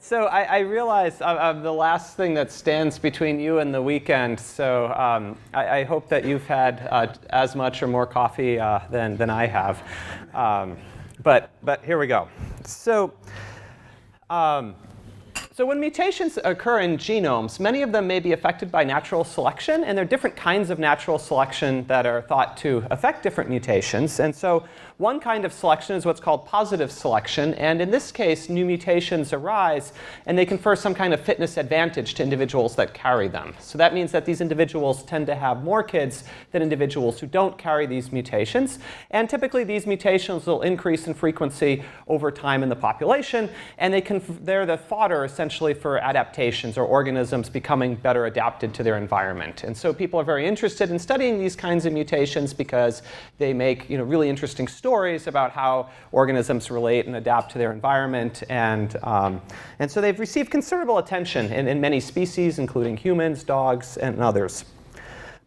So I realize I'm the last thing that stands between you and the weekend. So I hope that you've had as much or more coffee than I have. But here we go. So when mutations occur in genomes, many of them may be affected by natural selection, and there are different kinds of natural selection that are thought to affect different mutations. And so one kind of selection is what's called positive selection, and in this case, new mutations arise, and they confer some kind of fitness advantage to individuals that carry them. So that means that these individuals tend to have more kids than individuals who don't carry these mutations, and typically these mutations will increase in frequency over time in the population, and they're the fodder essentially for adaptations or organisms becoming better adapted to their environment. And so people are very interested in studying these kinds of mutations because they make really interesting stories about how organisms relate and adapt to their environment. And so they've received considerable attention in many species, including humans, dogs, and others.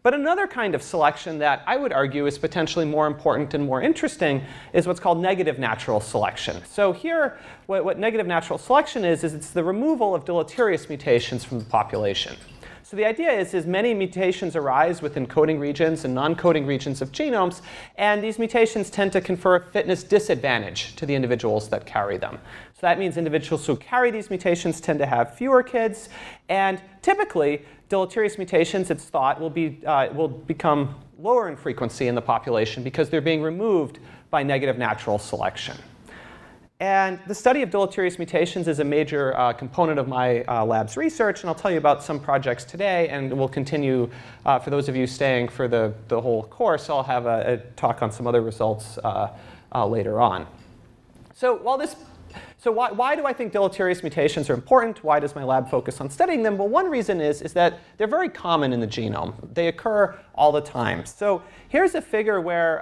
But another kind of selection that I would argue is potentially more important and more interesting is what's called negative natural selection. So here, what negative natural selection is it's the removal of deleterious mutations from the population. So the idea is many mutations arise within coding regions and non-coding regions of genomes, and these mutations tend to confer a fitness disadvantage to the individuals that carry them. So that means individuals who carry these mutations tend to have fewer kids, and typically deleterious mutations, it's thought, will become lower in frequency in the population because they're being removed by negative natural selection. And the study of deleterious mutations is a major component of my lab's research, and I'll tell you about some projects today, and we'll continue, for those of you staying for the whole course, I'll have a talk on some other results later on. So why do I think deleterious mutations are important? Why does my lab focus on studying them? Well, one reason is that they're very common in the genome. They occur all the time. So here's a figure where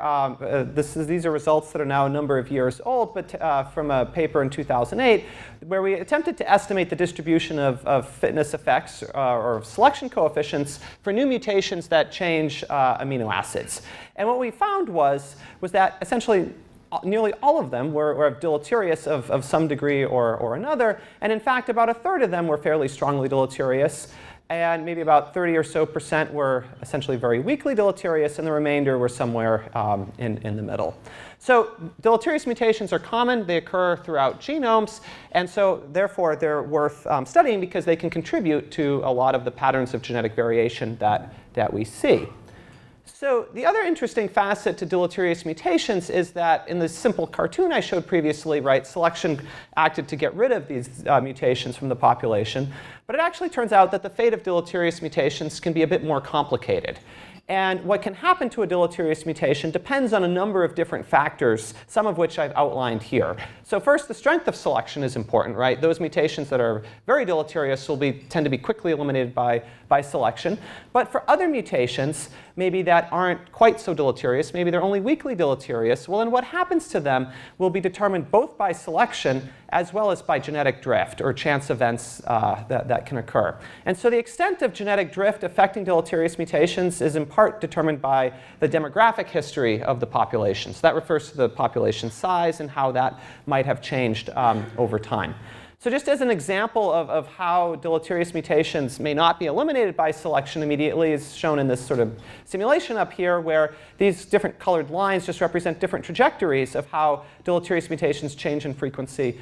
these are results that are now a number of years old, but from a paper in 2008, where we attempted to estimate the distribution of fitness effects or selection coefficients for new mutations that change amino acids. And what we found was that essentially nearly all of them were deleterious of some degree or another. And in fact, about a third of them were fairly strongly deleterious. And maybe about 30% or so were essentially very weakly deleterious. And the remainder were somewhere in the middle. So deleterious mutations are common. They occur throughout genomes. And so therefore, they're worth studying because they can contribute to a lot of the patterns of genetic variation that we see. So the other interesting facet to deleterious mutations is that in the simple cartoon I showed previously, right, selection acted to get rid of these mutations from the population. But it actually turns out that the fate of deleterious mutations can be a bit more complicated. And what can happen to a deleterious mutation depends on a number of different factors, some of which I've outlined here. So first, the strength of selection is important, right? Those mutations that are very deleterious tend to be quickly eliminated by selection. But for other mutations, maybe that aren't quite so deleterious, maybe they're only weakly deleterious, well, then what happens to them will be determined both by selection as well as by genetic drift or chance events that can occur. And so the extent of genetic drift affecting deleterious mutations is in part determined by the demographic history of the population. So that refers to the population size and how that might have changed over time. So just as an example of how deleterious mutations may not be eliminated by selection immediately is shown in this sort of simulation up here, where these different colored lines just represent different trajectories of how deleterious mutations change in frequency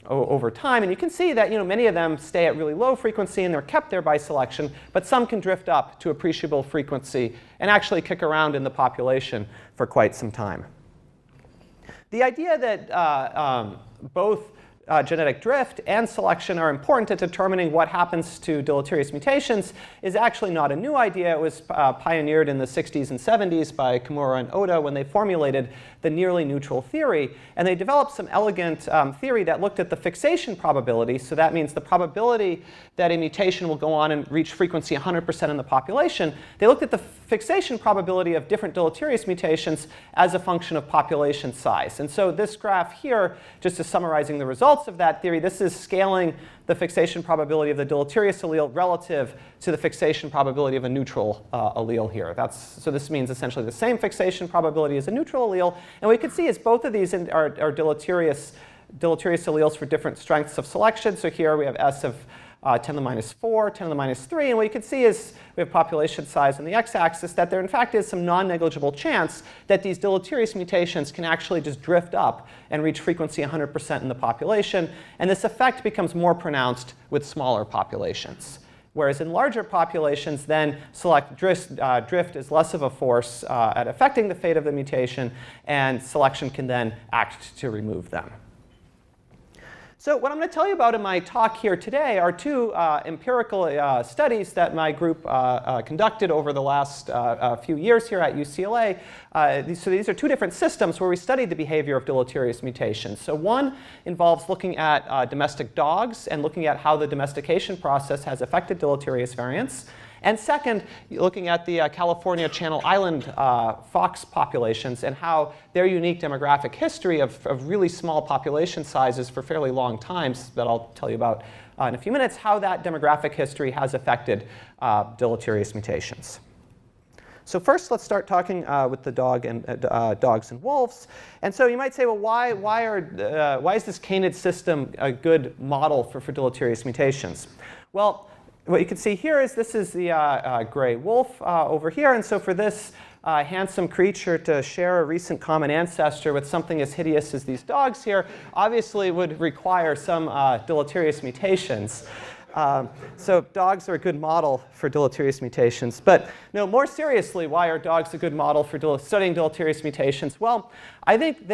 over time. And you can see that many of them stay at really low frequency and they're kept there by selection, but some can drift up to appreciable frequency and actually kick around in the population for quite some time. The idea that both genetic drift and selection are important at determining what happens to deleterious mutations is actually not a new idea. It was pioneered in the 60s and 70s by Kimura and Oda when they formulated the nearly neutral theory. And they developed some elegant theory that looked at the fixation probability. So that means the probability that a mutation will go on and reach frequency 100% in the population. They looked at the fixation probability of different deleterious mutations as a function of population size. And so this graph here, just is summarizing the results of that theory. This is scaling the fixation probability of the deleterious allele relative to the fixation probability of a neutral allele here. So this means essentially the same fixation probability as a neutral allele. And what we can see is both of these are deleterious deleterious alleles for different strengths of selection. So here we have S of 10 to the minus 4, 10 to the minus 3. And what you can see is we have population size on the x-axis, that there in fact is some non-negligible chance that these deleterious mutations can actually just drift up and reach frequency 100% in the population. And this effect becomes more pronounced with smaller populations. Whereas in larger populations, then drift is less of a force at affecting the fate of the mutation, and selection can then act to remove them. So what I'm going to tell you about in my talk here today are two empirical studies that my group conducted over the last few years here at UCLA. So these are two different systems where we studied the behavior of deleterious mutations. So one involves looking at domestic dogs and looking at how the domestication process has affected deleterious variants. And second, looking at the California Channel Island fox populations and how their unique demographic history of really small population sizes for fairly long times that I'll tell you about in a few minutes, how that demographic history has affected deleterious mutations. So first, let's start talking with the dogs and wolves. And so you might say, well, why is this canid system a good model for deleterious mutations? Well, what you can see here is this is the gray wolf over here. And so for this handsome creature to share a recent common ancestor with something as hideous as these dogs here obviously would require some deleterious mutations. So dogs are a good model for deleterious mutations. But no, more seriously, why are dogs a good model for studying deleterious mutations? Well, I think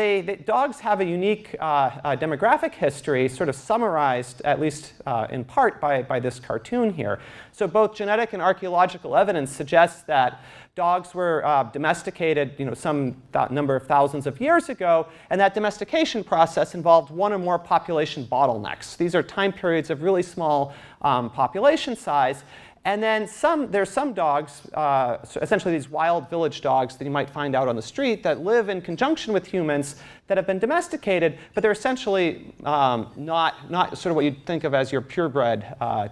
dogs have a unique demographic history, sort of summarized, at least in part, by this cartoon here. So both genetic and archaeological evidence suggests that dogs were domesticated, some number of thousands of years ago, and that domestication process involved one or more population bottlenecks. These are time periods of really small population size. And then there's some dogs, so essentially these wild village dogs that you might find out on the street that live in conjunction with humans that have been domesticated, but they're essentially not sort of what you'd think of as your purebred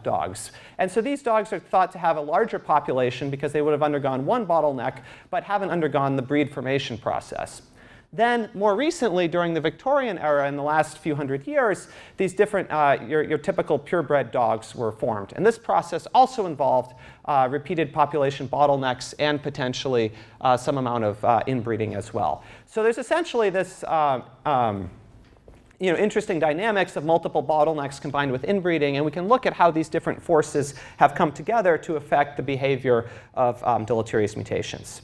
dogs. And so these dogs are thought to have a larger population because they would have undergone one bottleneck, but haven't undergone the breed formation process. Then, more recently, during the Victorian era, in the last few hundred years, these different, your typical purebred dogs were formed. And this process also involved repeated population bottlenecks and potentially some amount of inbreeding as well. So there's essentially this interesting dynamics of multiple bottlenecks combined with inbreeding, and we can look at how these different forces have come together to affect the behavior of deleterious mutations.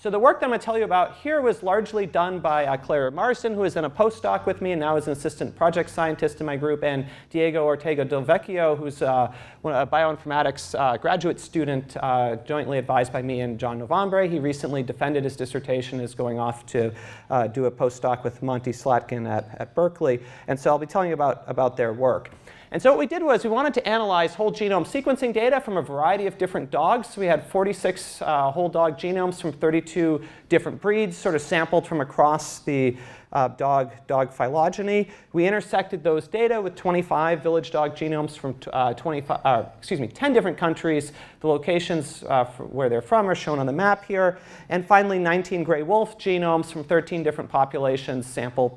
So the work that I'm going to tell you about here was largely done by Claire Marsden, who is in a postdoc with me and now is an assistant project scientist in my group, and Diego Ortega Del Vecchio, who's a bioinformatics graduate student jointly advised by me and John Novembre. He recently defended his dissertation, is going off to do a postdoc with Monty Slatkin at Berkeley. And so I'll be telling you about their work. And so what we did was we wanted to analyze whole genome sequencing data from a variety of different dogs. So we had 46 whole dog genomes from 32 different breeds, sort of sampled from across the dog phylogeny. We intersected those data with 25 village dog genomes from 10 different countries. The locations where they're from are shown on the map here. And finally, 19 gray wolf genomes from 13 different populations sampled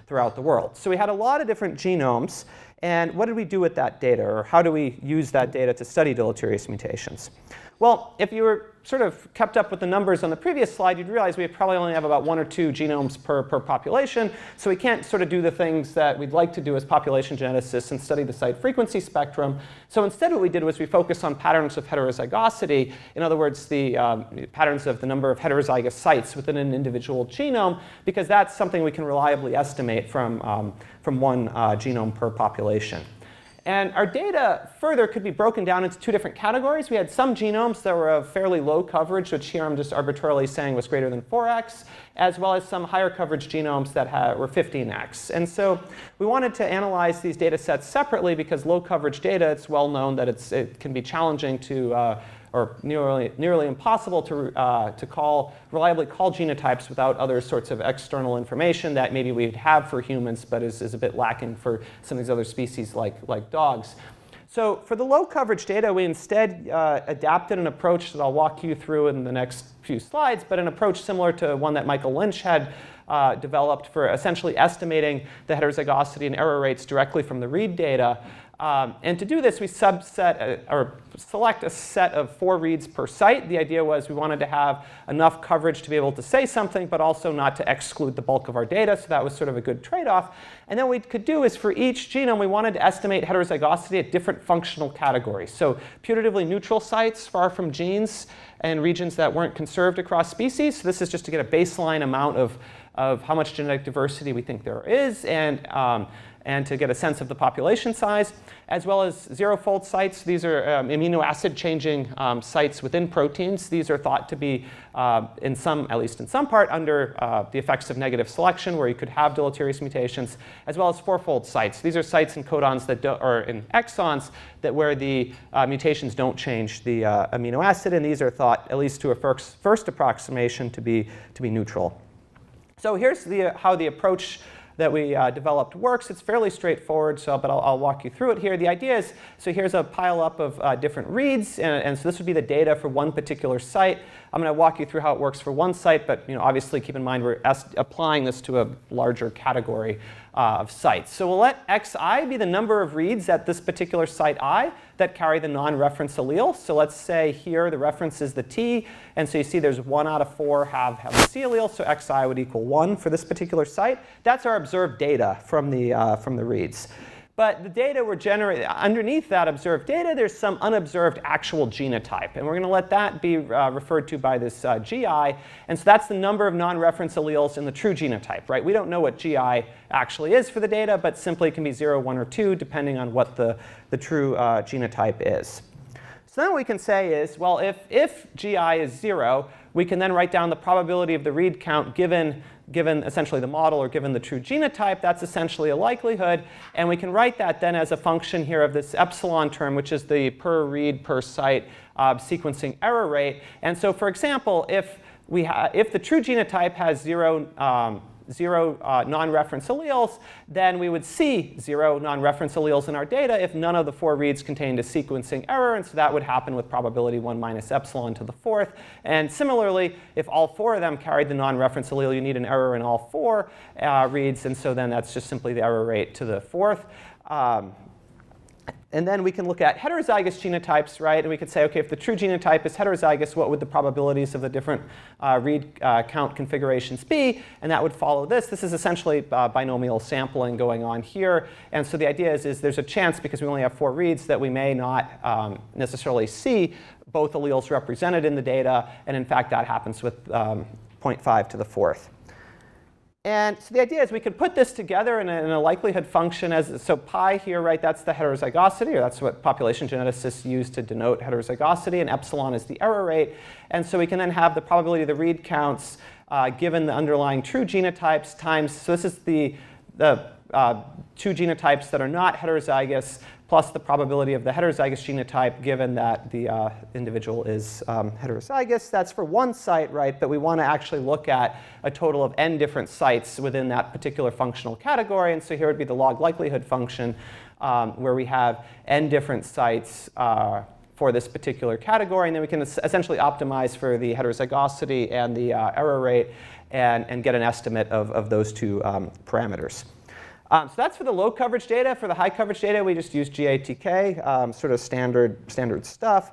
throughout the world. So we had a lot of different genomes. And what did we do with that data, or how do we use that data to study deleterious mutations? Well, if you were sort of kept up with the numbers on the previous slide, you'd realize we probably only have about 1 or 2 genomes per population. So we can't sort of do the things that we'd like to do as population geneticists and study the site frequency spectrum. So instead what we did was we focused on patterns of heterozygosity. In other words, the patterns of the number of heterozygous sites within an individual genome, because that's something we can reliably estimate from one genome per population. And our data further could be broken down into 2 different categories. We had some genomes that were of fairly low coverage, which here I'm just arbitrarily saying was greater than 4x, as well as some higher coverage genomes that were 15x. And so we wanted to analyze these data sets separately because low coverage data, it's well known that it can be challenging to or nearly impossible to reliably call genotypes without other sorts of external information that maybe we'd have for humans, but is a bit lacking for some of these other species like dogs. So for the low coverage data, we instead adapted an approach that I'll walk you through in the next few slides, but an approach similar to one that Michael Lynch had developed for essentially estimating the heterozygosity and error rates directly from the read data. And to do this, we subset or select a set of 4 reads per site. The idea was we wanted to have enough coverage to be able to say something, but also not to exclude the bulk of our data. So that was sort of a good trade-off. And then what we could do is for each genome, we wanted to estimate heterozygosity at different functional categories. So putatively neutral sites far from genes and regions that weren't conserved across species. So this is just to get a baseline amount of how much genetic diversity we think there is, and to get a sense of the population size, as well as zero-fold sites. These are amino acid changing sites within proteins. These are thought to be, at least in some part, under the effects of negative selection, where you could have deleterious mutations, as well as 4-fold sites. These are sites in codons that or in exons that where the mutations don't change the amino acid, and these are thought, at least to a first approximation, to be neutral. So here's how the approach that we developed works. It's fairly straightforward, but I'll walk you through it here. The idea is, so here's a pile up of different reads, and so this would be the data for one particular site. I'm going to walk you through how it works for one site, but obviously keep in mind we're applying this to a larger category of sites. So we'll let xi be the number of reads at this particular site I that carry the non-reference allele. So let's say here the reference is the T, and so you see there's 1 out of 4 have the C allele, so xi would equal 1 for this particular site. That's our observed data from the reads. But the data were generated, underneath that observed data, there's some unobserved actual genotype. And we're going to let that be referred to by this GI. And so that's the number of non-reference alleles in the true genotype, right? We don't know what GI actually is for the data, but simply can be 0, 1, or 2, depending on what the true genotype is. So then what we can say is, well, if GI is 0, we can then write down the probability of the read count given essentially the model or given the true genotype. That's essentially a likelihood. And we can write that then as a function here of this epsilon term, which is the per read per site sequencing error rate. And so, for example, if the true genotype has 0 non-reference alleles, then we would see 0 non-reference alleles in our data if none of the 4 reads contained a sequencing error. And so that would happen with probability 1 minus epsilon to the 4th. And similarly, if all 4 of them carried the non-reference allele, you need an error in all 4 reads. And so then that's just simply the error rate to the 4th. And then we can look at heterozygous genotypes, right? And we could say, OK, if the true genotype is heterozygous, what would the probabilities of the different read count configurations be? And that would follow this. This is essentially binomial sampling going on here. And so the idea is there's a chance, because we only have 4 reads, that we may not necessarily see both alleles represented in the data. And in fact, that happens with 0.5 to the 4th. And so the idea is we could put this together in a likelihood function so pi here, right, that's the heterozygosity, or that's what population geneticists use to denote heterozygosity, and epsilon is the error rate. And so we can then have the probability of the read counts given the underlying true genotypes times, so this is the 2 genotypes that are not heterozygous, plus the probability of the heterozygous genotype given that the individual is heterozygous. That's for one site, right? But we want to actually look at a total of n different sites within that particular functional category. And so here would be the log likelihood function, where we have n different sites for this particular category. And then we can essentially optimize for the heterozygosity and the error rate and get an estimate of those 2 parameters. So that's for the low coverage data. For the high coverage data, we just use GATK, sort of standard stuff.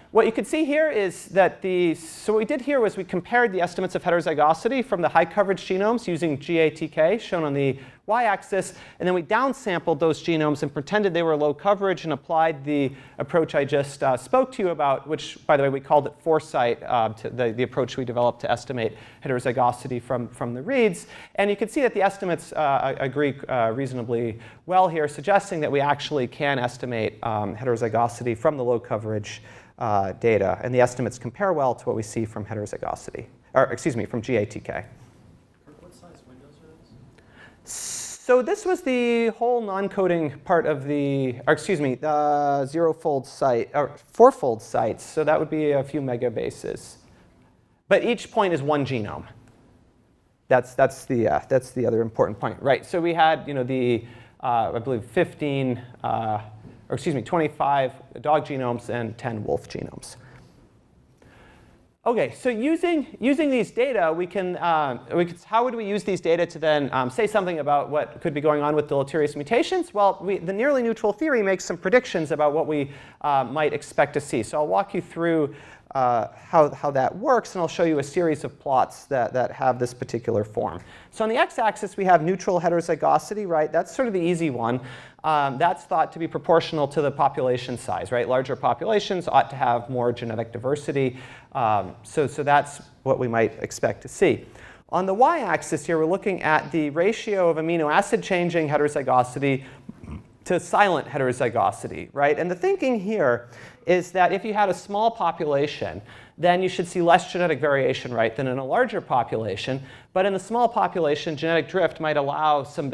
What you can see here is that so what we did here was we compared the estimates of heterozygosity from the high coverage genomes using GATK, shown on the y-axis, and then we downsampled those genomes and pretended they were low coverage and applied the approach I just spoke to you about, which, by the way, we called it foresight, the approach we developed to estimate heterozygosity from the reads. And you can see that the estimates agree reasonably well here, suggesting that we actually can estimate heterozygosity from the low coverage data. And the estimates compare well to what we see from heterozygosity, or excuse me, from GATK. What size windows are these? So this was the whole non-coding part of the 0-fold site, or 4-fold sites. So that would be a few megabases. But each point is 1 genome. That's the other important point, right? So we had, I believe 15 or or excuse me, 25 dog genomes and 10 wolf genomes. Okay, so using these data, how would we use these data to then say something about what could be going on with deleterious mutations? Well, the nearly neutral theory makes some predictions about what we might expect to see. So I'll walk you through how that works, and I'll show you a series of plots that have this particular form. So on the x-axis, we have neutral heterozygosity, right? That's sort of the easy one. That's thought to be proportional to the population size, right? Larger populations ought to have more genetic diversity. So that's what we might expect to see. On the y-axis here, we're looking at the ratio of amino acid changing heterozygosity to silent heterozygosity, right? And the thinking here is that if you had a small population, then you should see less genetic variation, right, than in a larger population. But in the small population, genetic drift might allow some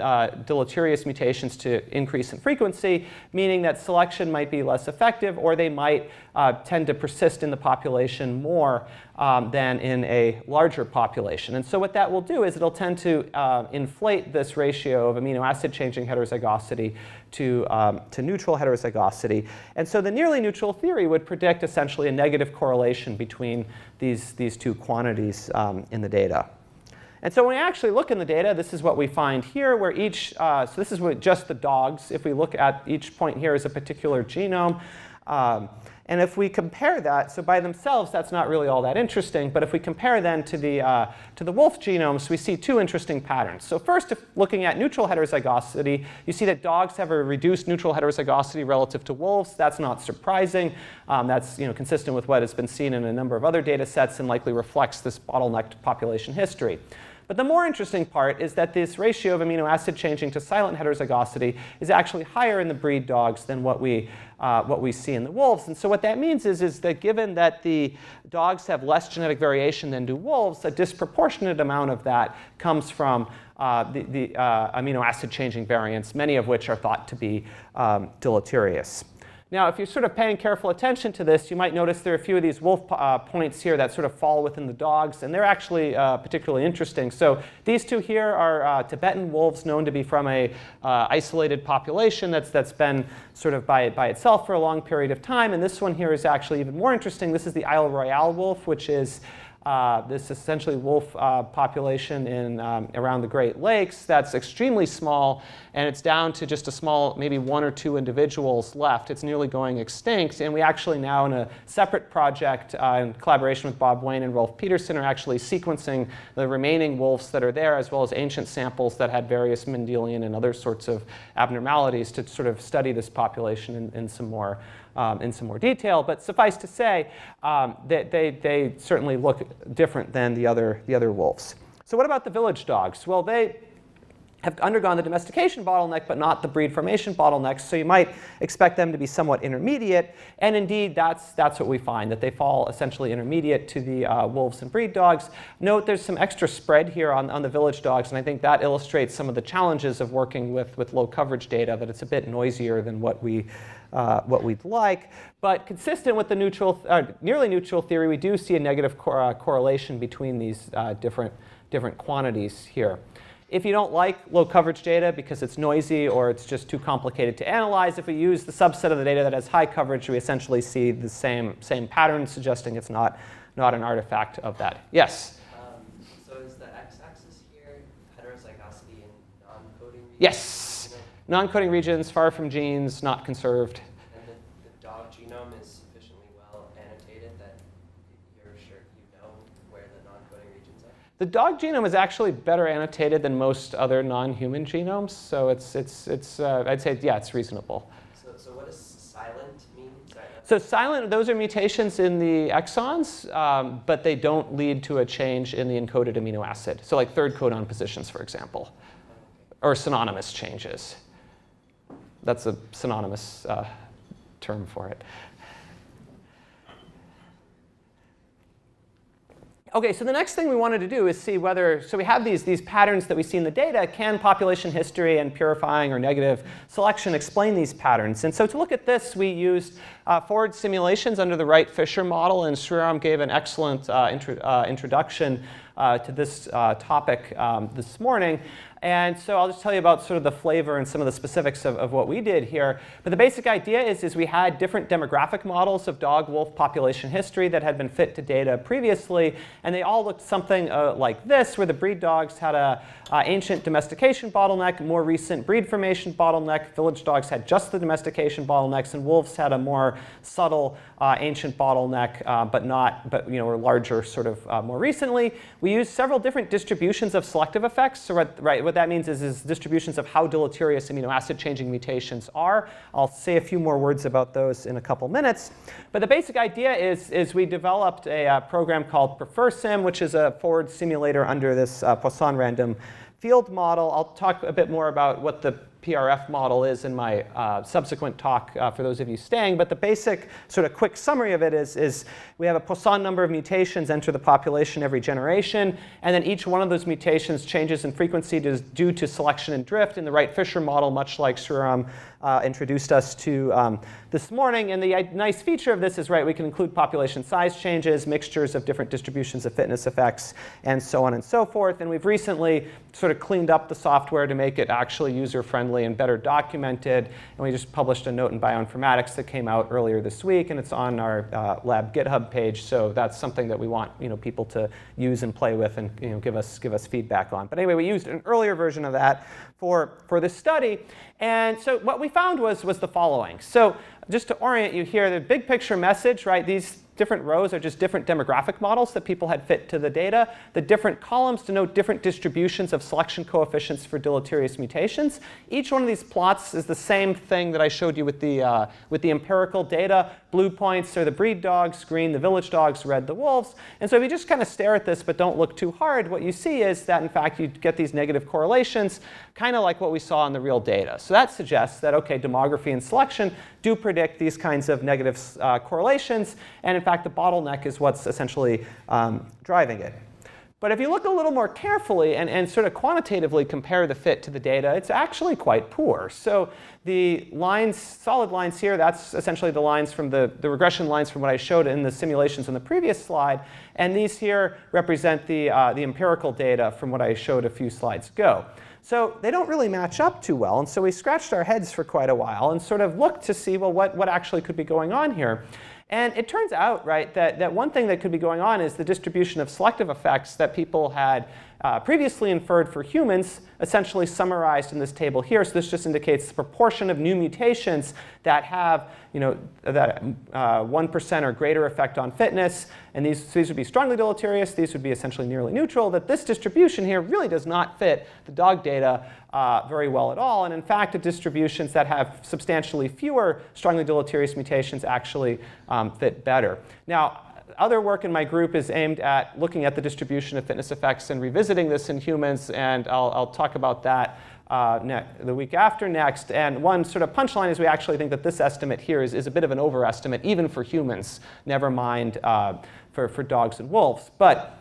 deleterious mutations to increase in frequency, meaning that selection might be less effective, or they might tend to persist in the population more than in a larger population. And so what that will do is it'll tend to inflate this ratio of amino acid changing heterozygosity to neutral heterozygosity. And so the nearly neutral theory would predict essentially a negative correlation between these two quantities in the data. And so when we actually look in the data, this is what we find here, where so this is just the dogs. If we look at each point here as a particular genome. And if we compare that, so by themselves, that's not really all that interesting. But if we compare then to the wolf genomes, we see two interesting patterns. So first, if looking at neutral heterozygosity, you see that dogs have a reduced neutral heterozygosity relative to wolves. That's not surprising. That's consistent with what has been seen in a number of other data sets and likely reflects this bottlenecked population history. But the more interesting part is that this ratio of amino acid changing to silent heterozygosity is actually higher in the breed dogs than what we see in the wolves. And so what that means is that given that the dogs have less genetic variation than do wolves, a disproportionate amount of that comes from the amino acid changing variants, many of which are thought to be deleterious. Now, if you're sort of paying careful attention to this, you might notice there are a few of these wolf points here that sort of fall within the dogs, and they're actually particularly interesting. So these two here are Tibetan wolves known to be from a isolated population that's been sort of by itself for a long period of time. And this one here is actually even more interesting. This is the Isle Royale wolf, which is this essentially wolf population in around the Great Lakes that's extremely small, and it's down to just a small, maybe one or two individuals left. It's nearly going extinct, and we actually now in a separate project in collaboration with Bob Wayne and Rolf Peterson are actually sequencing the remaining wolves that are there, as well as ancient samples that had various Mendelian and other sorts of abnormalities to sort of study this population in some more detail. But suffice to say, they certainly look different than the other wolves. So what about the village dogs? Well, they have undergone the domestication bottleneck, but not the breed formation bottlenecks. So you might expect them to be somewhat intermediate. And indeed, that's what we find, that they fall essentially intermediate to the wolves and breed dogs. Note there's some extra spread here on the village dogs, and I think that illustrates some of the challenges of working with low coverage data, that it's a bit noisier than what we'd like. But consistent with the nearly neutral theory, we do see a negative correlation between these different quantities here. If you don't like low coverage data because it's noisy or it's just too complicated to analyze, if we use the subset of the data that has high coverage, we essentially see the same pattern, suggesting it's not an artifact of that. Yes? So is the x-axis here heterozygosity in non-coding regions? Yes. Non-coding regions, far from genes, not conserved. And the dog genome is sufficiently well annotated that you're sure you know where the non-coding regions are? The dog genome is actually better annotated than most other non-human genomes, so it's I'd say, yeah, it's reasonable. So what does silent mean? Sorry. So silent, those are mutations in the exons, but they don't lead to a change in the encoded amino acid. So like third codon positions, for example, or synonymous changes. That's a synonymous term for it. OK, so the next thing we wanted to do is see whether, so we have these patterns that we see in the data. Can population history and purifying or negative selection explain these patterns? And so to look at this, we used forward simulations under the Wright-Fisher model. And Sriram gave an excellent introduction to this topic this morning. And so I'll just tell you about sort of the flavor and some of the specifics of what we did here. But the basic idea is we had different demographic models of dog-wolf population history that had been fit to data previously. And they all looked something like this, where the breed dogs had a ancient domestication bottleneck, more recent breed formation bottleneck. Village dogs had just the domestication bottlenecks, and wolves had a more subtle ancient bottleneck, but were larger sort of more recently. We used several different distributions of selective effects. So what that means is distributions of how deleterious amino acid changing mutations are. I'll say a few more words about those in a couple minutes. But the basic idea is we developed a program called PreferSim, which is a forward simulator under this Poisson Random Field model. I'll talk a bit more about what the PRF model is in my subsequent talk for those of you staying. But the basic sort of quick summary of it is we have a Poisson number of mutations enter the population every generation. And then each one of those mutations changes in frequency due to selection and drift in the Wright-Fisher model, much like Sriram introduced us to this morning. And the nice feature of this is, we can include population size changes, mixtures of different distributions of fitness effects, and so on and so forth. And we've recently sort of cleaned up the software to make it actually user-friendly and better documented. And we just published a note in bioinformatics that came out earlier this week, and it's on our lab GitHub page. So that's something that we want people to use and play with and give us feedback on. But anyway, we used an earlier version of that for this study. And so what we found was the following. So just to orient you here, the big picture message, these different rows are just different demographic models that people had fit to the data. The different columns denote different distributions of selection coefficients for deleterious mutations. Each one of these plots is the same thing that I showed you with the empirical data. Blue points are the breed dogs, green the village dogs, red the wolves. And so if you just kind of stare at this but don't look too hard, what you see is that, in fact, you get these negative correlations, kind of like what we saw in the real data. So that suggests that, OK, demography and selection do predict these kinds of negative correlations. And in fact, the bottleneck is what's essentially driving it. But if you look a little more carefully and sort of quantitatively compare the fit to the data, it's actually quite poor. So the lines, solid lines here, that's essentially the lines from the regression lines from what I showed in the simulations on the previous slide. And these here represent the empirical data from what I showed a few slides ago. So they don't really match up too well. And so we scratched our heads for quite a while and sort of looked to see, well, what actually could be going on here. And it turns out, that one thing that could be going on is the distribution of selective effects that people had previously inferred for humans, essentially summarized in this table here. So this just indicates the proportion of new mutations that have that 1% or greater effect on fitness. And these would be strongly deleterious. These would be essentially nearly neutral. That this distribution here really does not fit the dog data very well at all. And in fact, the distributions that have substantially fewer strongly deleterious mutations actually fit better. Now, other work in my group is aimed at looking at the distribution of fitness effects and revisiting this in humans. And I'll talk about that the week after next. And one sort of punchline is we actually think that this estimate here is a bit of an overestimate, even for humans, never mind for dogs and wolves. But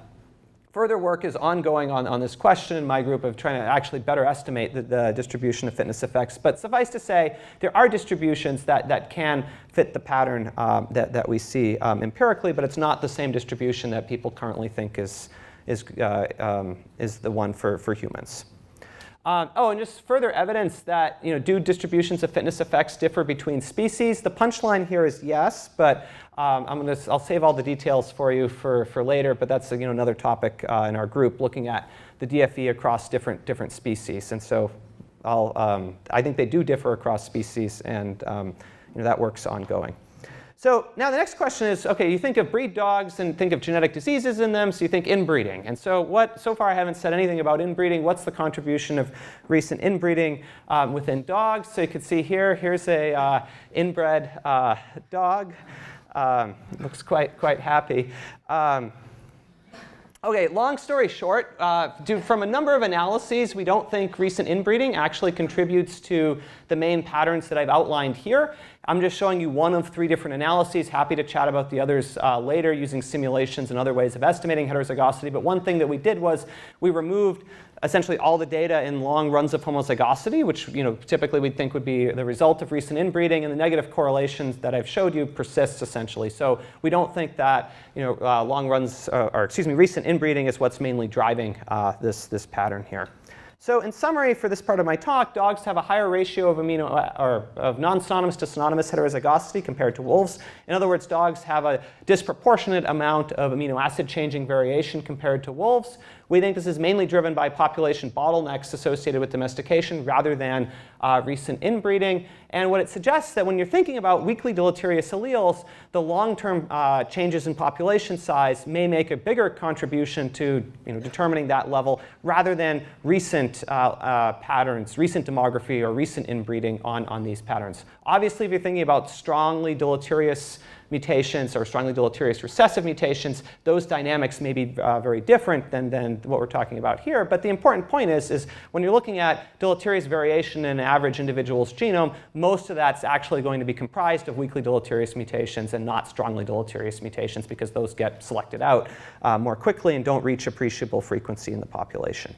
further work is ongoing on this question in my group of trying to actually better estimate the distribution of fitness effects. But suffice to say, there are distributions that can fit the pattern that we see empirically, but it's not the same distribution that people currently think is the one for humans. And just further evidence that do distributions of fitness effects differ between species? The punchline here is yes, but I'll save all the details for you for later. But that's another topic in our group, looking at the DFE across different species. And so I think they do differ across species, and that work's ongoing. So now the next question is, OK, you think of breed dogs and think of genetic diseases in them, so you think inbreeding. And so so far I haven't said anything about inbreeding. What's the contribution of recent inbreeding within dogs? So you can see here's a inbred dog. Looks quite happy. OK, long story short, from a number of analyses, we don't think recent inbreeding actually contributes to the main patterns that I've outlined here. I'm just showing you one of 3 different analyses. Happy to chat about the others later using simulations and other ways of estimating heterozygosity. But one thing that we did was we removed essentially all the data in long runs of homozygosity, which typically we'd think would be the result of recent inbreeding, and the negative correlations that I've showed you persist essentially. So we don't think that recent inbreeding is what's mainly driving this pattern here. So in summary, for this part of my talk, dogs have a higher ratio of of non-synonymous to synonymous heterozygosity compared to wolves. In other words, dogs have a disproportionate amount of amino acid changing variation compared to wolves. We think this is mainly driven by population bottlenecks associated with domestication rather than recent inbreeding. And what it suggests that when you're thinking about weakly deleterious alleles, the long-term changes in population size may make a bigger contribution to determining that level rather than recent patterns, recent demography, or recent inbreeding on these patterns. Obviously, if you're thinking about strongly deleterious mutations or strongly deleterious recessive mutations, those dynamics may be very different than what we're talking about here. But the important point is when you're looking at deleterious variation in an average individual's genome, most of that's actually going to be comprised of weakly deleterious mutations and not strongly deleterious mutations, because those get selected out more quickly and don't reach appreciable frequency in the population.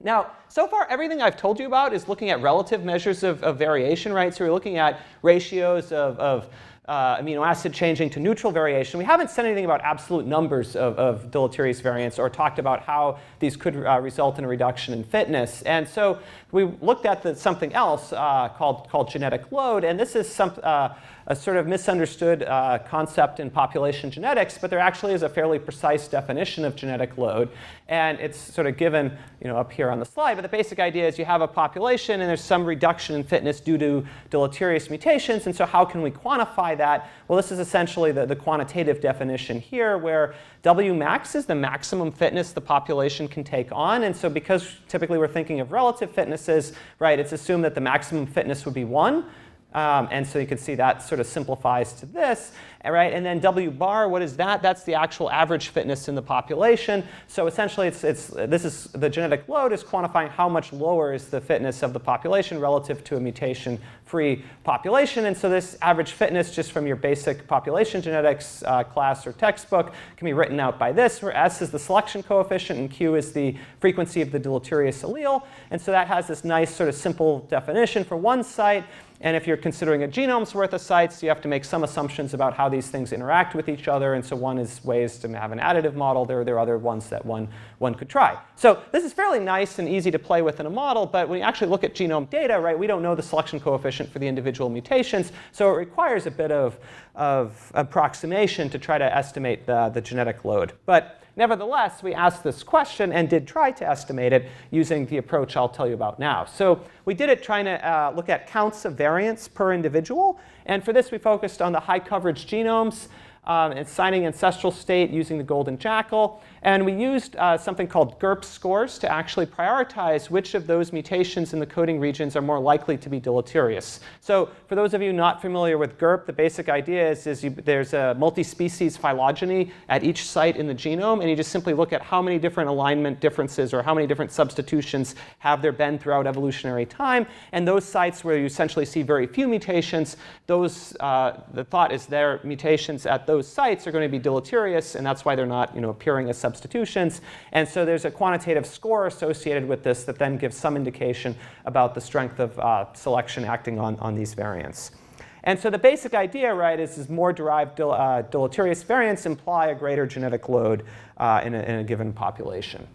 Now, so far, everything I've told you about is looking at relative measures of variation, right? So we're looking at ratios of amino acid changing to neutral variation. We haven't said anything about absolute numbers of deleterious variants or talked about how these could result in a reduction in fitness. And so we looked at something else called genetic load. And this is a sort of misunderstood concept in population genetics, but there actually is a fairly precise definition of genetic load. And it's sort of given up here on the slide. But the basic idea is you have a population and there's some reduction in fitness due to deleterious mutations. And so how can we quantify that? Well, this is essentially the quantitative definition here, where W max is the maximum fitness the population can take on. And so because typically we're thinking of relative fitnesses, right, it's assumed that the maximum fitness would be 1. And so you can see that sort of simplifies to this, right? And then W bar, what is that? That's the actual average fitness in the population. So essentially, the genetic load is quantifying how much lower is the fitness of the population relative to a mutation-free population. And so this average fitness, just from your basic population genetics class or textbook, can be written out by this, where S is the selection coefficient and Q is the frequency of the deleterious allele. And so that has this nice sort of simple definition for one site. And if you're considering a genome's worth of sites, you have to make some assumptions about how these things interact with each other. And so one is ways to have an additive model. There are other ones that one could try. So this is fairly nice and easy to play with in a model. But when you actually look at genome data, right, we don't know the selection coefficient for the individual mutations. So it requires a bit of approximation to try to estimate the genetic load. But nevertheless, we asked this question and did try to estimate it using the approach I'll tell you about now. So we did it trying to look at counts of variants per individual. And for this, we focused on the high coverage genomes and assigning ancestral state using the golden jackal. And we used something called GURP scores to actually prioritize which of those mutations in the coding regions are more likely to be deleterious. So for those of you not familiar with GURP, the basic idea is there's a multi-species phylogeny at each site in the genome. And you just simply look at how many different alignment differences or how many different substitutions have there been throughout evolutionary time. And those sites where you essentially see very few mutations, the thought is their mutations at those sites are going to be deleterious. And that's why they're not appearing as substitutions. And so there's a quantitative score associated with this that then gives some indication about the strength of selection acting on these variants. And so the basic idea, right, is more derived deleterious variants imply a greater genetic load in a given population.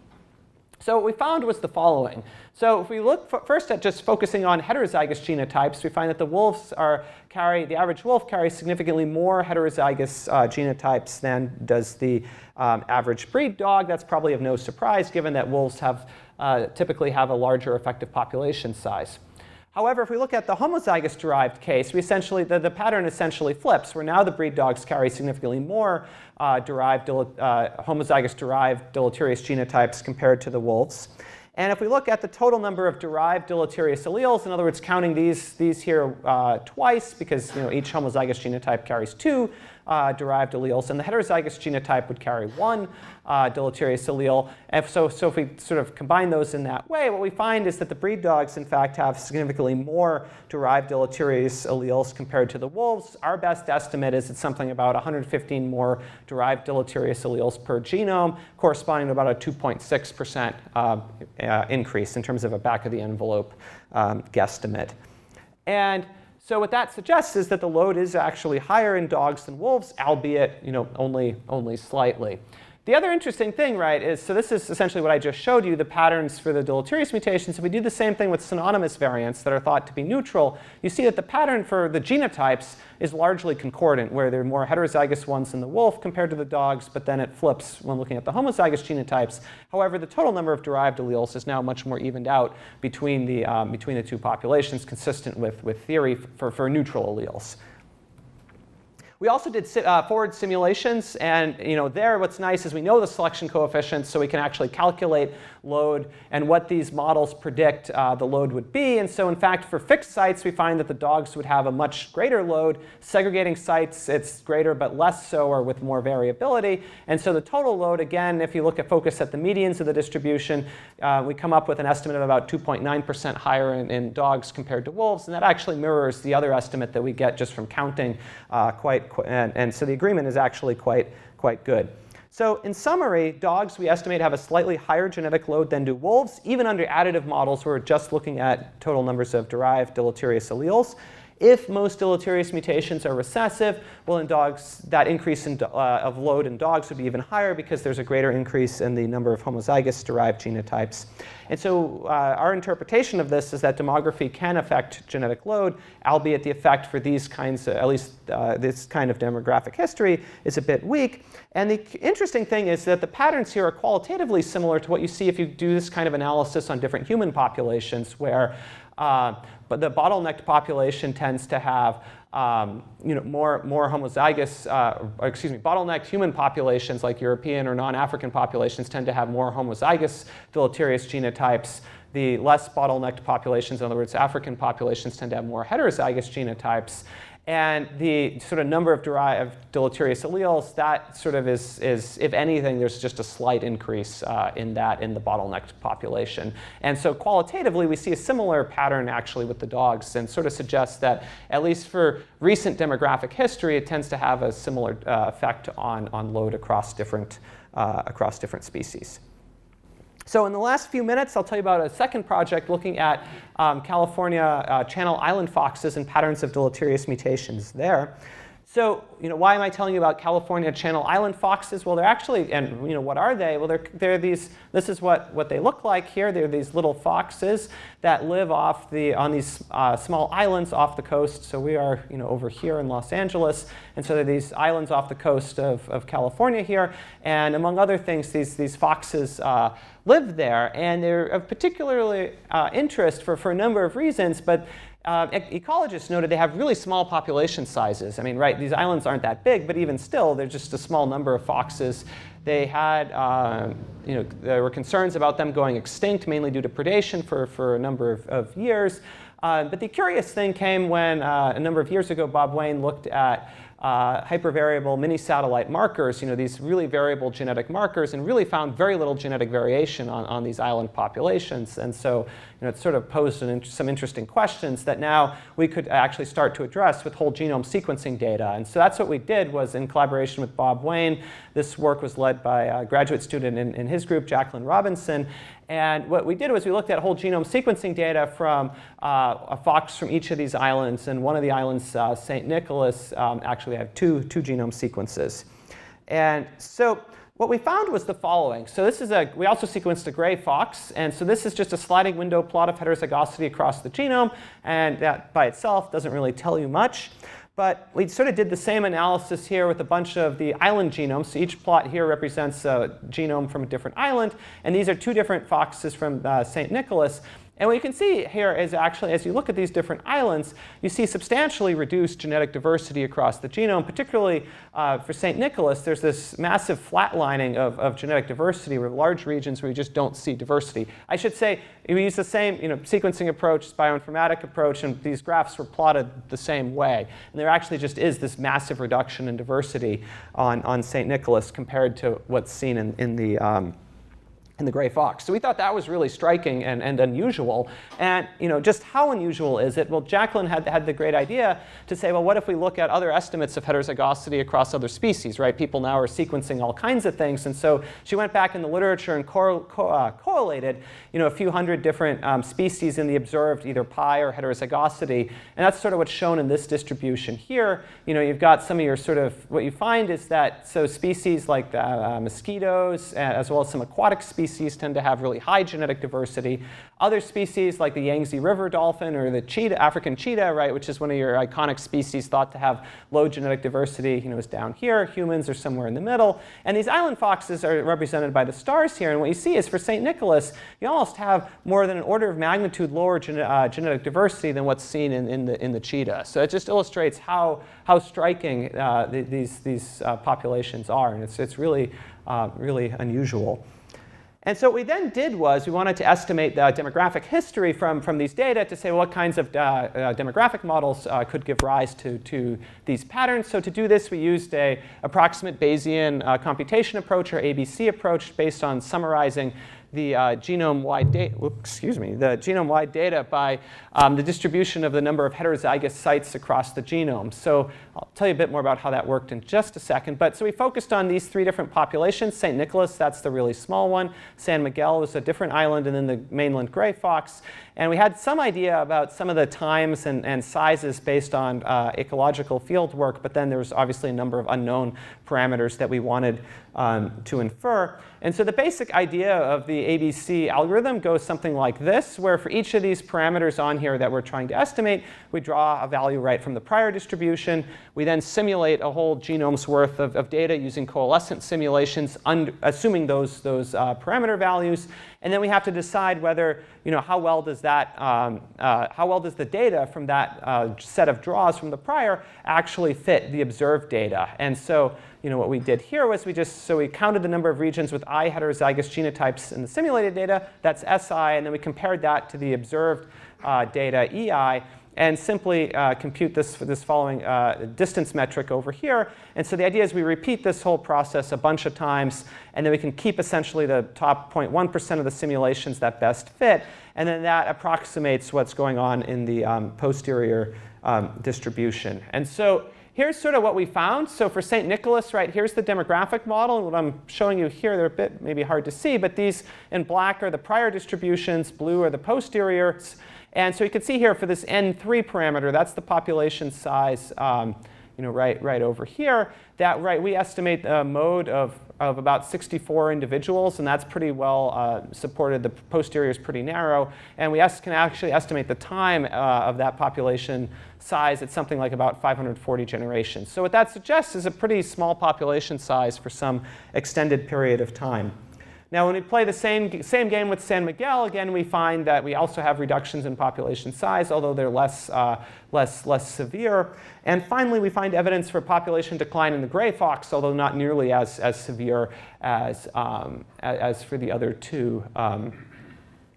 So what we found was the following. So if we look first at just focusing on heterozygous genotypes, we find that the average wolf carries significantly more heterozygous genotypes than does the average breed dog. That's probably of no surprise, given that wolves typically have a larger effective population size. However, if we look at the homozygous derived case, the pattern essentially flips, where now the breed dogs carry significantly more homozygous derived deleterious genotypes compared to the wolves. And if we look at the total number of derived deleterious alleles, in other words, counting these here twice, because each homozygous genotype carries 2 derived alleles, and the heterozygous genotype would carry 1 deleterious allele. And so if we sort of combine those in that way, what we find is that the breed dogs, in fact, have significantly more derived deleterious alleles compared to the wolves. Our best estimate is it's something about 115 more derived deleterious alleles per genome, corresponding to about a 2.6% increase in terms of a back-of-the-envelope guesstimate. And so what that suggests is that the load is actually higher in dogs than wolves, albeit only slightly. The other interesting thing, right, is, so this is essentially what I just showed you, the patterns for the deleterious mutations. If we do the same thing with synonymous variants that are thought to be neutral, you see that the pattern for the genotypes is largely concordant, where there are more heterozygous ones in the wolf compared to the dogs, but then it flips when looking at the homozygous genotypes. However, the total number of derived alleles is now much more evened out between the two populations, consistent with theory for neutral alleles. We also did forward simulations, and there what's nice is we know the selection coefficients, so we can actually calculate load and what these models predict the load would be. And so in fact, for fixed sites, we find that the dogs would have a much greater load. Segregating sites, it's greater but less so, or with more variability. And so the total load, again, if you focus at the medians of the distribution, we come up with an estimate of about 2.9% higher in dogs compared to wolves. And that actually mirrors the other estimate that we get just from counting and so the agreement is actually quite good. So in summary, dogs we estimate have a slightly higher genetic load than do wolves, even under additive models where we're just looking at total numbers of derived deleterious alleles. If most deleterious mutations are recessive, well, in dogs, that increase of load in dogs would be even higher because there's a greater increase in the number of homozygous derived genotypes. And so our interpretation of this is that demography can affect genetic load, albeit the effect for these kinds, at least this kind of demographic history, is a bit weak. And the interesting thing is that the patterns here are qualitatively similar to what you see if you do this kind of analysis on different human populations, where but the bottlenecked population tends to have more homozygous, bottlenecked human populations like European or non-African populations tend to have more homozygous deleterious genotypes. The less bottlenecked populations, in other words, African populations, tend to have more heterozygous genotypes. And the sort of number of derived deleterious alleles, that sort of is, if anything, there's just a slight increase in the bottlenecked population. And so qualitatively, we see a similar pattern actually with the dogs, and sort of suggests that, at least for recent demographic history, it tends to have a similar effect on load across different species. So in the last few minutes, I'll tell you about a second project looking at California Channel Island foxes and patterns of deleterious mutations there. So why am I telling you about California Channel Island foxes? Well, they're actually, and what are they? Well, they're these, this is what they look like here. They're these little foxes that live on these small islands off the coast. So we are over here in Los Angeles. And so there are these islands off the coast of California here. And among other things, these foxes live there. And they're of particularly interest for a number of reasons. But ecologists noted they have really small population sizes. I mean, right, these islands aren't that big, but even still, they're just a small number of foxes. They had, there were concerns about them going extinct, mainly due to predation for a number of years. But the curious thing came when, a number of years ago, Bob Wayne looked at hypervariable mini-satellite markers, these really variable genetic markers, and really found very little genetic variation on these island populations. And so it sort of posed some interesting questions that now we could actually start to address with whole genome sequencing data. And so that's what we did, was in collaboration with Bob Wayne. This work was led by a graduate student in his group, Jacqueline Robinson. And what we did was we looked at whole genome sequencing data from a fox from each of these islands. And one of the islands, San Nicolas, actually we have two genome sequences. And so what we found was the following. So this is we also sequenced a gray fox. And so this is just a sliding window plot of heterozygosity across the genome. And that by itself doesn't really tell you much. But we sort of did the same analysis here with a bunch of the island genomes. So each plot here represents a genome from a different island. And these are two different foxes from St. Nicholas. And what you can see here is actually, as you look at these different islands, you see substantially reduced genetic diversity across the genome. Particularly for St. Nicholas, there's this massive flatlining of genetic diversity with large regions where you just don't see diversity. I should say we use the same sequencing approach, bioinformatic approach, and these graphs were plotted the same way. And there actually just is this massive reduction in diversity on St. Nicholas compared to what's seen in in the gray fox. So we thought that was really striking and unusual. And just how unusual is it? Well, Jacqueline had the great idea to say, well, what if we look at other estimates of heterozygosity across other species, right? People now are sequencing all kinds of things. And so she went back in the literature and correlated a few hundred different species in the observed either pi or heterozygosity. And that's sort of what's shown in this distribution here. You've got some of your sort of, what you find is that, so species like mosquitoes, as well as some aquatic species, tend to have really high genetic diversity. Other species like the Yangtze River dolphin or the cheetah, African cheetah, right, which is one of your iconic species thought to have low genetic diversity, is down here. Humans are somewhere in the middle. And these island foxes are represented by the stars here. And what you see is for St. Nicholas, you almost have more than an order of magnitude lower genetic diversity than what's seen in the cheetah. So it just illustrates how striking these populations are. And it's really, really unusual. And so what we then did was we wanted to estimate the demographic history from these data to say what kinds of demographic models could give rise to these patterns. So to do this, we used a approximate Bayesian computation approach, or ABC approach, based on summarizing the genome-wide data by the distribution of the number of heterozygous sites across the genome. So I'll tell you a bit more about how that worked in just a second. But so we focused on these three different populations. St. Nicholas, that's the really small one. San Miguel was a different island, and then the mainland gray fox. And we had some idea about some of the times and sizes based on ecological field work, but then there was obviously a number of unknown parameters that we wanted to infer. And so the basic idea of the ABC algorithm goes something like this, where for each of these parameters on here that we're trying to estimate, we draw a value right from the prior distribution. We then simulate a whole genome's worth of data using coalescent simulations, assuming those parameter values. And then we have to decide whether, how well does the data from that set of draws from the prior actually fit the observed data. And so, what we did here was we counted the number of regions with I heterozygous genotypes in the simulated data. That's SI, and then we compared that to the observed data, EI, and simply compute this following distance metric over here. And so the idea is we repeat this whole process a bunch of times, and then we can keep essentially the top 0.1% of the simulations that best fit, and then that approximates what's going on in the posterior distribution. And so here's sort of what we found. So for St. Nicholas, right, here's the demographic model. And what I'm showing you here, they're a bit maybe hard to see, but these in black are the prior distributions, blue are the posteriors. And so you can see here for this N3 parameter, that's the population size right over here. That we estimate a mode of about 64 individuals, and that's pretty well supported. The posterior is pretty narrow, and we can actually estimate the time of that population size at something like about 540 generations. So what that suggests is a pretty small population size for some extended period of time. Now, when we play the same game with San Miguel, again, we find that we also have reductions in population size, although they're less severe. And finally, we find evidence for population decline in the gray fox, although not nearly as severe as for the other two.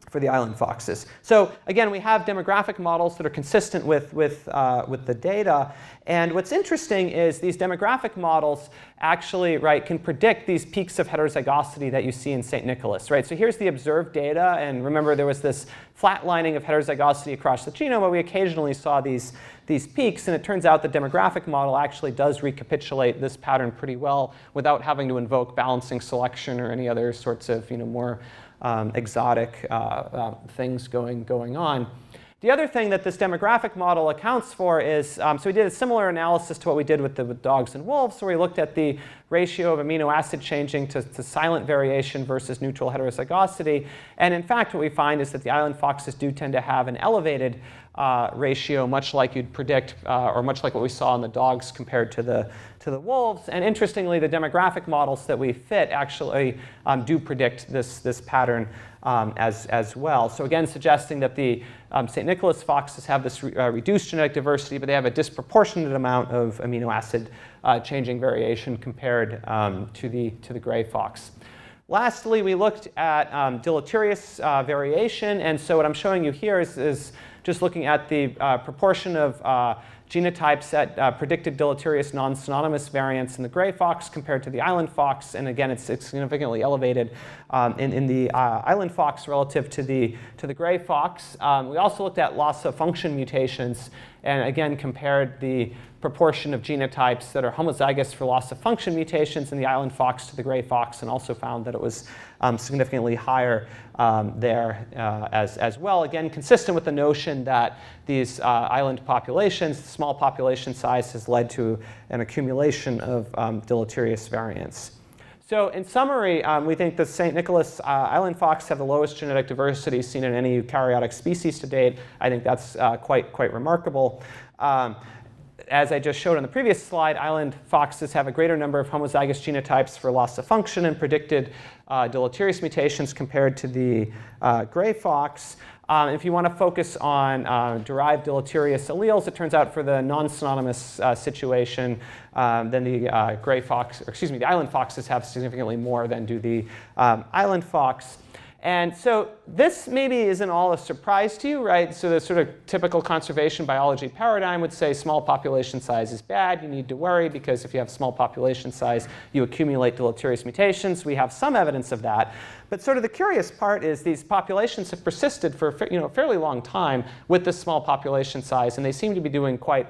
For the island foxes. So again, we have demographic models that are consistent with the data. And what's interesting is these demographic models actually can predict these peaks of heterozygosity that you see in St. Nicholas. Right? So here's the observed data. And remember, there was this flatlining of heterozygosity across the genome, but we occasionally saw these peaks. And it turns out the demographic model actually does recapitulate this pattern pretty well without having to invoke balancing selection or any other sorts of more exotic things going on. The other thing that this demographic model accounts for is, so we did a similar analysis to what we did with dogs and wolves, where we looked at the ratio of amino acid changing to silent variation versus neutral heterozygosity. And in fact, what we find is that the island foxes do tend to have an elevated ratio, much like you'd predict, or much like what we saw in the dogs compared to the wolves. And interestingly, the demographic models that we fit actually do predict this pattern as well. So again, suggesting that the St. Nicholas foxes have this reduced genetic diversity, but they have a disproportionate amount of amino acid changing variation compared to the gray fox. Lastly, we looked at deleterious variation. And so what I'm showing you here is just looking at the proportion of genotypes that predicted deleterious non-synonymous variants in the gray fox compared to the island fox. And again, it's significantly elevated in the island fox relative to the gray fox. We also looked at loss of function mutations and again compared the proportion of genotypes that are homozygous for loss of function mutations in the island fox to the gray fox, and also found that it was significantly higher there as well. Again, consistent with the notion that these island populations, the small population size has led to an accumulation of deleterious variants. So in summary, we think the San Nicolas island fox have the lowest genetic diversity seen in any eukaryotic species to date. I think that's quite remarkable. As I just showed on the previous slide, island foxes have a greater number of homozygous genotypes for loss of function and predicted deleterious mutations compared to the gray fox. If you want to focus on derived deleterious alleles, it turns out for the non-synonymous situation, then the gray fox, or excuse me, the island foxes have significantly more than do the island fox. And so this maybe isn't all a surprise to you, right? So the sort of typical conservation biology paradigm would say small population size is bad. You need to worry because if you have small population size, you accumulate deleterious mutations. We have some evidence of that. But sort of the curious part is these populations have persisted for a fairly long time with this small population size, and they seem to be doing quite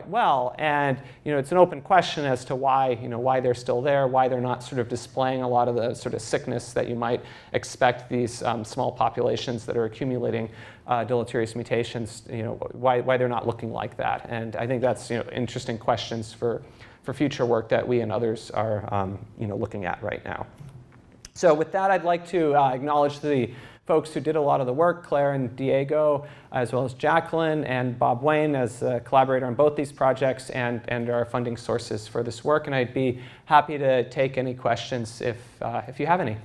well. And it's an open question as to why they're still there, why they're not sort of displaying a lot of the sort of sickness that you might expect these small populations that are accumulating deleterious mutations, why they're not looking like that. And I think that's interesting questions for future work that we and others are looking at right now. So with that, I'd like to acknowledge the folks who did a lot of the work, Claire and Diego, as well as Jacqueline and Bob Wayne as a collaborator on both these projects and our funding sources for this work. And I'd be happy to take any questions if you have any.